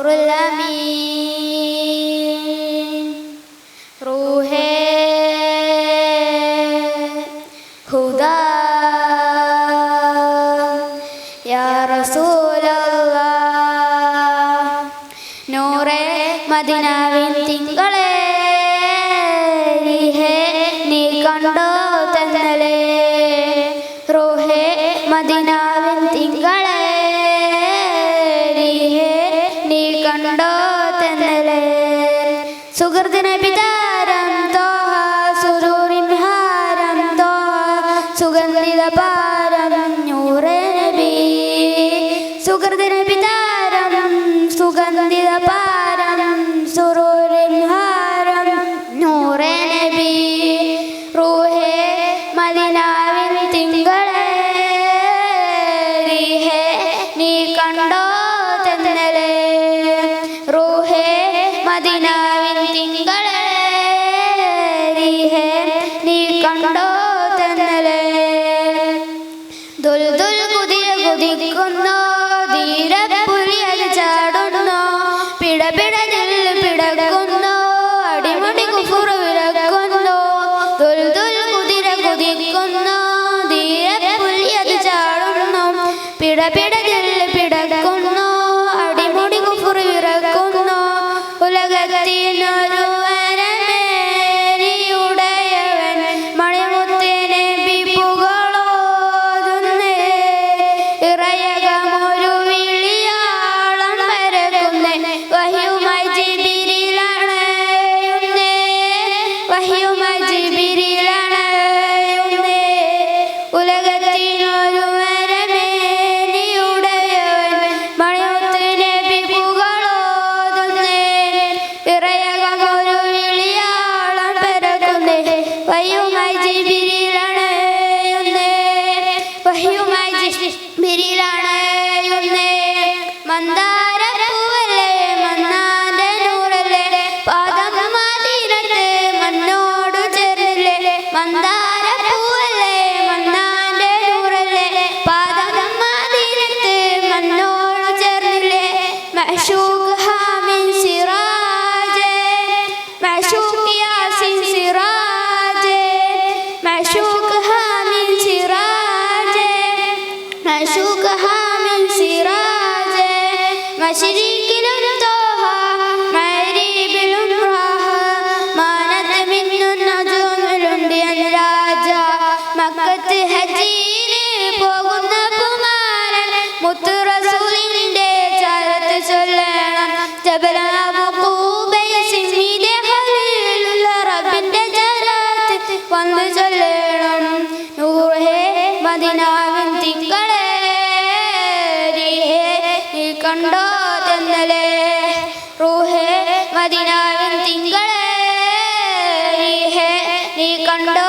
നൂറുൽ അമീൻ റൂഹേ ഹുദാ യാ റസൂലല്ലാഹ് നൂറേ മദീനാവിൻ തിങ്കളേ നീ കണ്ടോ തന്നലേ റൂഹേ മദീനാവിൻ തിങ്കളേ നീ കണ്ടോ തന്നലേ സുഹൃത്ത് നബി താരം തോഹ സുരൂറിൻ ഹാരം തോഹ സുഗന്ധിത പാരം നൂറേ നബി സുഹൃത്ത് നബി താരം സുഗന്ധിത പാരം സുരൂറിൻ ഹാരം നൂറേ നബി റൂഹേ മദീനാവിൻ തിങ്കളേ നീ കണ്ടോ തന്നലേ റൂഹേ മദീനാവിൻ തിങ്കളേ നീ കണ്ടോ തന്നലേ ദുൽദുൽ കുതിര കുതിക്കുന്നോ ധീരപ്പുലി അത് ചാടുന്നോ പിടപിട നെല്ല് പിടക്കുന്നോ അടിമുടി കുഫുർ വിലക്കുന്നോ ദുൽദുൽ കുതിര കുതിക്കുന്നോ ധീരപ്പുലി അത് ചാടുന്നോ പിടപിട നെല്ല് പിടക്കുന്നോ അടിമുടി കുഫുർ വിലക്കുന്നോ ഉലകത്തിനൊരു വരമേരിയുടയവൻ മണിമുത്തിനെ ബിപ്പുകളോതുന്നേ ഇറയകമൊരു വിളിയാളം പരക്കുന്നേ വഹ്യുമായി ജിബിരിലണയുന്നേ വഹ്യുമായി ജിബിരിലണയുന്നേ ഉലകത്തിനൊരു വരമേരിയുടയവൻ മണിമുത്തിനെ ബിപ്പുകളോതുന്നേ ഇറയകമൊരു വിളിയാളം പരക്കുന്നേ വഹ്യുമായി ജിബിരിലണയുന്നേ വഹ്യുമായി ജിബിരിലണയുന്നേ മന്ദാരപ്പൂവല്ലേ മന്നാന്റെ നൂറല്ലേ പാദം മദീനത്ത് മണ്ണോടു ചേർന്നില്ലേ മന്ദാരപ്പൂവല്ലേ മന്നാന്റെ നൂറല്ലേ പാദം മദീനത്ത് മണ്ണോടു ചേർന്നില്ലേ മഅ്ശൂഖ് ഹാമിൻ സിറാജേ മഅ്ശൂഖ് യാസിൻ സിറാജേ മഅ്ശൂഖ് ഹാമിൻ സിറാജേ മഅ്ശൂഖ് ഹാമിൻ സിറാജേ മശരിക്കിലും തോഹ മഗ്രിബിലും റാഹ മാനത്ത് മിന്നും നജുമിലുണ്ട് അനുരാജ മക്കത്ത് ഹജ്ജിന് പോകുന്ന കുമാരൻ മുത്തു റസൂലിന്റെ ചാരത്ത് ചൊല്ലണം ജബൽ അബൂ ഖുബൈസിൻ മീതെ ഖലീലുള്ള റബ്ബിന്റെ ചാരത്ത് വന്ന് ചൊല്ലണം നൂറേ മദീനാവിൻ തിങ്കളേ നീ കണ്ടോ തന്നലേ റൂഹേ മദീനാവിൻ തിങ്കളേ നീ കണ്ടോ